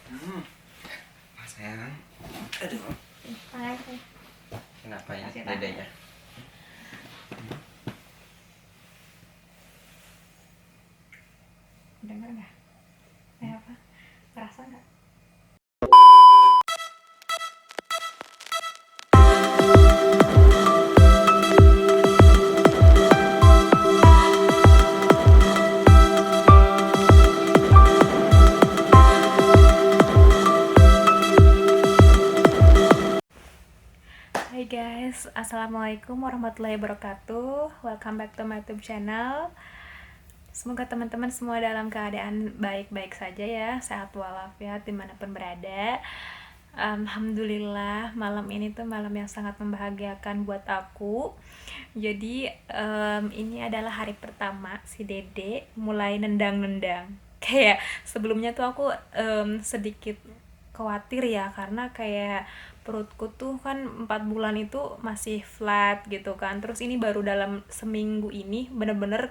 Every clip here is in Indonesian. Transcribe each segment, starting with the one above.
Hmm, sayang. Aduh. Makasih. Kenapa ini Kasih dedenya? Dengar nggak? Kayak apa? Kerasa nggak? Hai guys, assalamualaikum warahmatullahi wabarakatuh. Welcome back to my YouTube channel. Semoga teman-teman semua dalam keadaan baik-baik saja ya, sehat walafiat dimanapun berada. Alhamdulillah, malam ini tuh malam yang sangat membahagiakan buat aku. Jadi ini adalah hari pertama si Dede mulai nendang-nendang. Kayak sebelumnya tuh aku sedikit khawatir ya, karena kayak perutku tuh kan 4 bulan itu masih flat gitu kan. Terus ini baru dalam seminggu ini bener-bener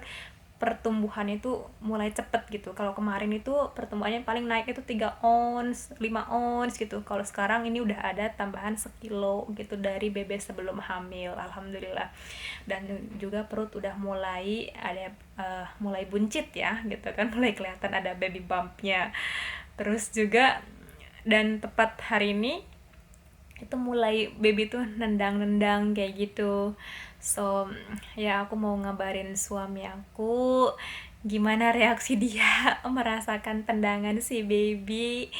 pertumbuhannya itu mulai cepet gitu. Kalau kemarin itu pertumbuhannya paling naik itu 3 ons, 5 ons gitu. Kalau sekarang ini udah ada tambahan sekilo gitu dari BB sebelum hamil. Alhamdulillah. Dan juga perut udah mulai ada mulai buncit ya gitu kan. Mulai kelihatan ada baby bumpnya. Terus juga dan tepat hari ini itu mulai baby tuh nendang-nendang kayak gitu. So ya aku mau ngabarin suami aku gimana reaksi dia merasakan tendangan si baby,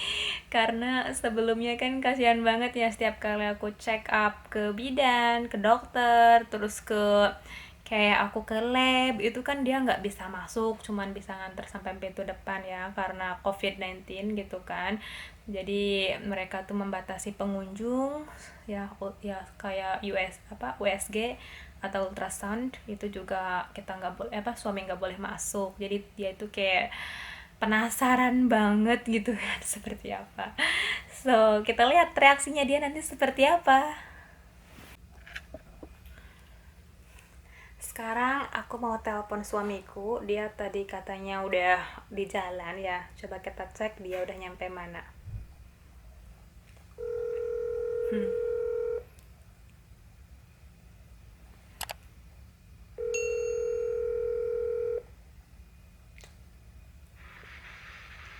karena sebelumnya kan kasihan banget ya, setiap kali aku check up ke bidan, ke dokter, terus ke kayak aku ke lab itu kan dia nggak bisa masuk, cuman bisa nganter sampai pintu depan ya karena COVID-19 gitu kan. Jadi mereka tuh membatasi pengunjung ya, ya kayak USG atau ultrasound itu juga kita nggak boleh, suami nggak boleh masuk. Jadi dia itu kayak penasaran banget gitu kan seperti apa. So kita lihat reaksinya dia nanti seperti apa. Sekarang aku mau telepon suamiku, dia tadi katanya udah di jalan ya. Coba kita cek dia udah nyampe mana.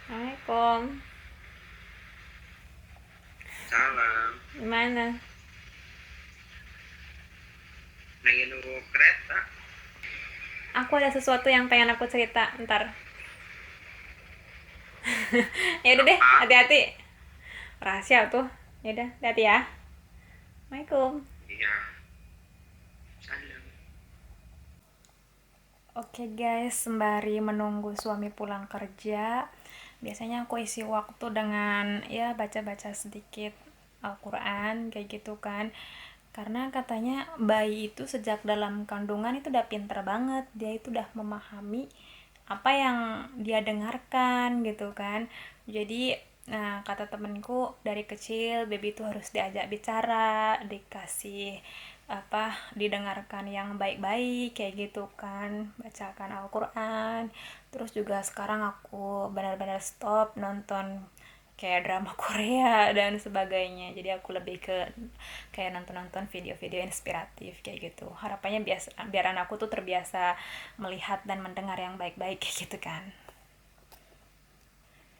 Assalamualaikum. Salam. Gimana? Lagi nunggu kereta. Aku ada sesuatu yang pengen aku cerita ntar. Ya udah deh, Apa? hati-hati. Rahasia tuh. Ya udah, hati-hati ya. Assalamualaikum. Iya. Salam. Oke guys, sembari menunggu suami pulang kerja, biasanya aku isi waktu dengan ya baca-baca sedikit Al-Quran kayak gitu kan. Karena katanya bayi itu sejak dalam kandungan itu udah pinter banget, dia itu udah memahami apa yang dia dengarkan gitu kan. Jadi nah, kata temenku dari kecil baby itu harus diajak bicara, dikasih didengarkan yang baik-baik kayak gitu kan, bacakan Al-Quran. Terus juga sekarang aku benar-benar stop nonton kayak drama Korea dan sebagainya, jadi aku lebih ke kayak nonton-nonton video-video inspiratif kayak gitu. Harapannya biar anakku tuh terbiasa melihat dan mendengar yang baik-baik kayak gitu kan.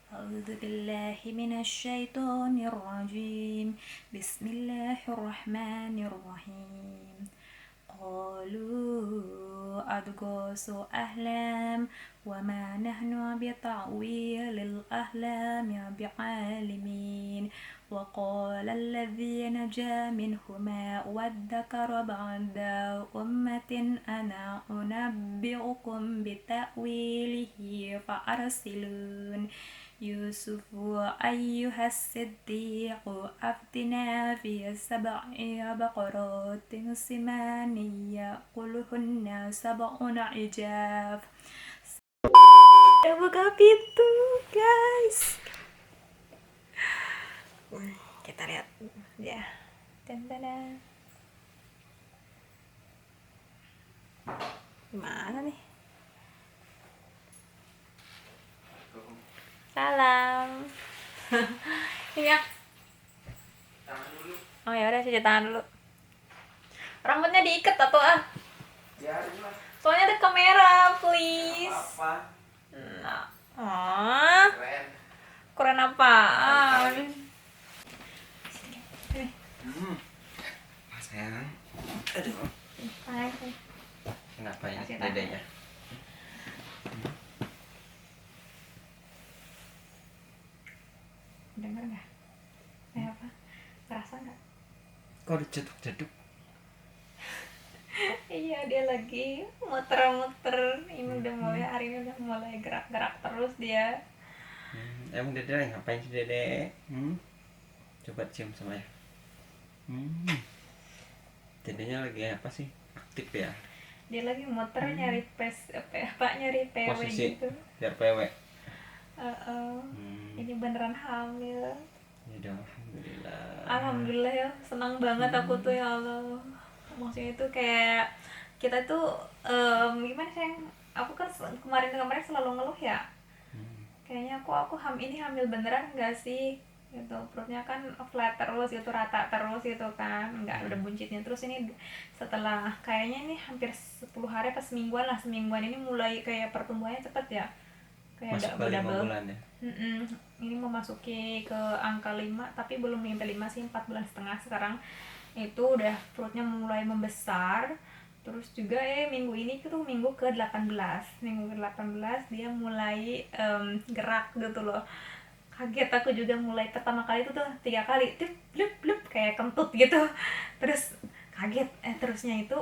أعوذ بالله من الشيطان الرجيم بسم الله الرحمن الرحيم قالوا أضغاث أحلام وما نحن بتأويل الأحلام بعالمين وقال الذي نجا منهما وادكر بعد أمة أنا أنبئكم بتأويله فأرسلون يوسف أيها الصديق أفتنا في 7 بقرات سمان يأكلهن 7 عجاف. Udah buka pintu guys, kita lihat ya. Dan gimana nih? Salam. Ini ya. Tangan dulu. Oh ya udah, cuci tangan dulu. Rambutnya diikat atau ah? Biarin lah. Soalnya ada kamera, please. Apa? Nah, Keren. keren apaan? Sini. Pas sayang. Aduh. Hai. Kenapa ya Kasih tangan. dedenya? Dengar nggak? Kayak apa? Kerasa nggak? Kok dicetuk-cetuk? Iya, dia lagi muter-muter. Ini udah mulai, hari ini udah mulai gerak-gerak terus dia. Emang dede lagi ngapain sih dede? Coba cium sama ya. Dedenya lagi apa sih? Aktif ya? Dia lagi muter nyari nyari PW Posisi gitu. biar PW. Ini beneran hamil. Ya alhamdulillah. Alhamdulillah ya, senang banget aku tuh, ya Allah. Maksudnya itu kayak kita tuh gimana sih? Aku kan kemarin selalu ngeluh ya. Kayaknya ini hamil beneran nggak sih? Gitu, perutnya kan flat terus gitu, rata terus gitu kan, nggak ada buncitnya. Terus ini setelah kayaknya ini hampir 10 hari pas semingguan ini mulai kayak pertumbuhannya cepet ya, kayak Masuk ke 5 double. bulan ya? Ini memasuki ke angka 5, tapi belum sampai 5 sih, 4 bulan setengah sekarang. Itu udah perutnya mulai membesar. Terus juga minggu ini tuh minggu ke-18 dia mulai gerak gitu loh. Kaget aku juga, mulai pertama kali itu tuh 3 kali tip blup blup kayak kentut gitu. Terus kaget, terusnya itu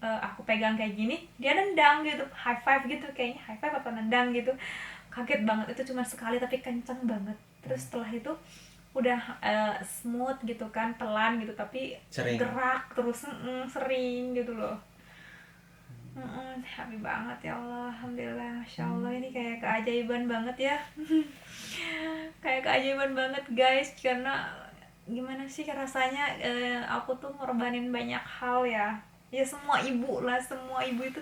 aku pegang kayak gini, dia nendang gitu, high five gitu, kayaknya high five atau nendang gitu. Kaget banget, itu cuma sekali tapi kenceng banget. Terus setelah itu udah smooth gitu kan, pelan gitu, tapi Sering. gerak terus, sering gitu loh. Happy banget, ya Allah, alhamdulillah, masya Allah. Ini kayak keajaiban banget ya. Kayak keajaiban banget guys, karena gimana sih rasanya, aku tuh ngorbanin banyak hal ya. Ya semua ibu itu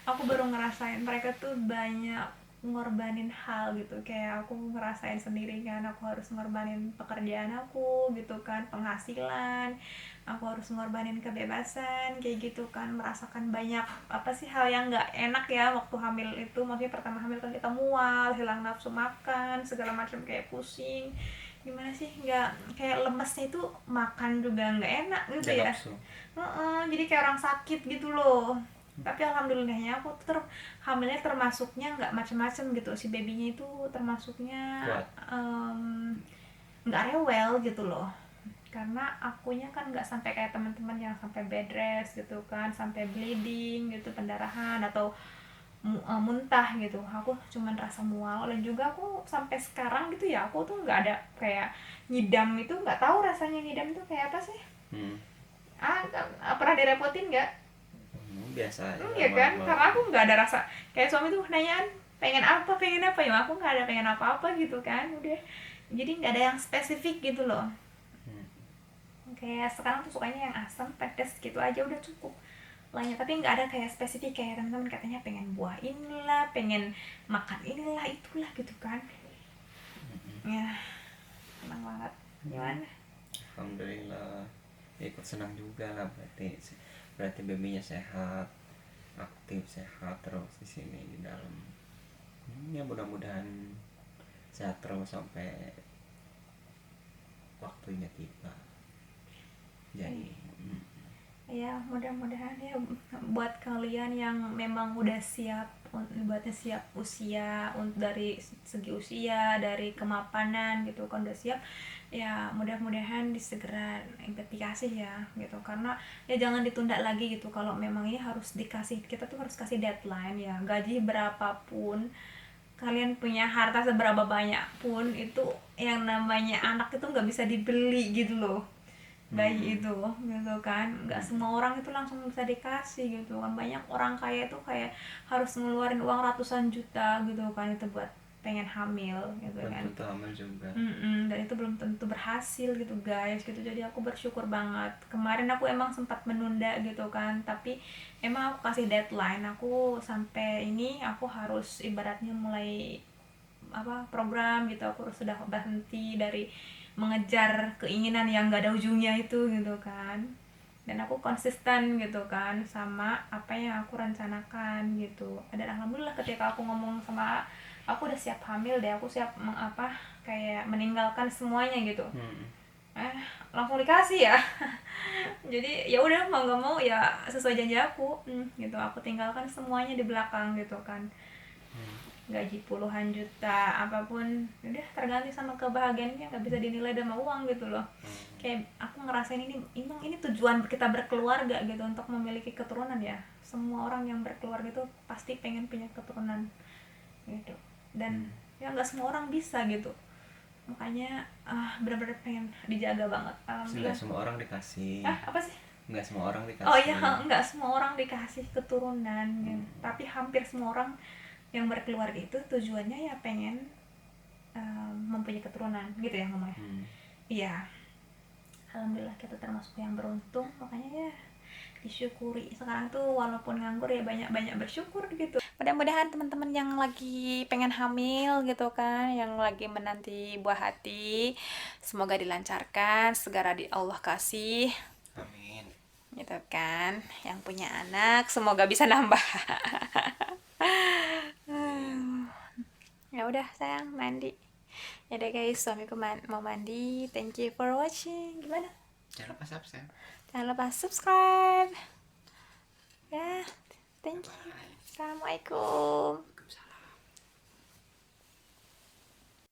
aku baru ngerasain, mereka tuh banyak ngorbanin hal gitu. Kayak aku ngerasain sendiri kan, aku harus ngorbanin pekerjaan aku gitu kan, penghasilan, aku harus ngorbanin kebebasan kayak gitu kan, merasakan banyak apa sih hal yang nggak enak ya waktu hamil itu. Maksudnya pertama hamil kan kita mual, hilang nafsu makan segala macam, kayak pusing, gimana sih, nggak kayak lemesnya itu, makan juga nggak enak gitu ya. Jadi kayak orang sakit gitu loh. Tapi alhamdulillahnya aku tuh hamilnya termasuknya nggak macem-macem gitu, si babynya itu termasuknya nggak rewel gitu loh. Karena akunya kan nggak sampai kayak teman-teman yang sampai bed rest gitu kan, sampai bleeding gitu, pendarahan atau muntah gitu. Aku cuman rasa mual, dan juga aku sampai sekarang gitu ya, aku tuh nggak ada kayak ngidam itu, nggak tahu rasanya ngidam itu kayak apa sih. Pernah direpotin nggak? Biasa aja. Iya kan, karena aku nggak ada rasa. Kayak suami tuh nanyaan pengen apa ya, aku nggak ada pengen apa-apa gitu kan, udah. Jadi nggak ada yang spesifik gitu loh. Kayak sekarang tuh sukanya yang asam pedas gitu aja udah cukup lainnya, tapi nggak ada kayak spesifik kayak teman-teman katanya pengen buah inilah, pengen makan inilah itulah gitu kan. Ya senang banget. Gimana? Alhamdulillah, ikut senang juga lah, berarti babynya sehat, aktif, sehat terus di sini di dalam. Ya mudah-mudahan sehat terus sampai waktunya tiba. Jadi ya mudah-mudahan ya, buat kalian yang memang udah siap, buatnya siap usia, dari segi usia, dari kemapanan gitu kan, udah siap ya, mudah-mudahan disegera dikasih ya gitu. Karena ya jangan ditunda lagi gitu. Kalau memang ini harus dikasih, kita tuh harus kasih deadline ya. Gaji berapapun, kalian punya harta seberapa banyak pun, itu yang namanya anak itu nggak bisa dibeli gitu loh, bayi itu gitu kan. Nggak semua orang itu langsung bisa dikasih gitu kan. Banyak orang kaya itu kayak harus ngeluarin uang ratusan juta gitu kan, itu buat pengen hamil gitu kan. belum tentu hamil juga. Dan itu belum tentu berhasil gitu guys gitu. Jadi aku bersyukur banget, kemarin aku emang sempat menunda gitu kan, tapi emang aku kasih deadline, aku sampai ini aku harus ibaratnya mulai program gitu. Aku sudah berhenti dari mengejar keinginan yang gak ada ujungnya itu gitu kan, dan aku konsisten gitu kan sama apa yang aku rencanakan gitu. Dan alhamdulillah ketika aku ngomong sama, aku udah siap hamil deh, aku siap kayak meninggalkan semuanya gitu, langsung dikasih ya. Jadi ya udah, mau nggak mau ya sesuai janji aku, gitu, aku tinggalkan semuanya di belakang gitu kan. Gaji puluhan juta apapun udah terganti sama kebahagiaannya, nggak bisa dinilai sama uang gitu loh. Kayak aku ngerasain ini tujuan kita berkeluarga gitu, untuk memiliki keturunan ya. Semua orang yang berkeluarga itu pasti pengen punya keturunan gitu, dan ya nggak semua orang bisa gitu. Makanya benar-benar pengen dijaga banget. Nggak semua orang dikasih. Apa sih? Nggak semua orang Oh dikasih. iya, nggak semua orang dikasih keturunan, gitu. Tapi hampir semua orang yang berkeluarga itu tujuannya ya pengen mempunyai keturunan gitu ya ngomongnya. Iya, alhamdulillah kita termasuk yang beruntung, makanya ya disyukuri. Sekarang tuh walaupun nganggur ya banyak-banyak bersyukur gitu. Mudah-mudahan teman-teman yang lagi pengen hamil gitu kan, yang lagi menanti buah hati, semoga dilancarkan, segera di Allah kasih. Amin. Gitu kan, yang punya anak semoga bisa nambah. Ya udah sayang, mandi. Ya deh guys, suamiku mau mandi. Thank you for watching. Gimana? Jangan lupa subscribe. Jangan lupa subscribe. Ya, thank you. Bye. Assalamualaikum.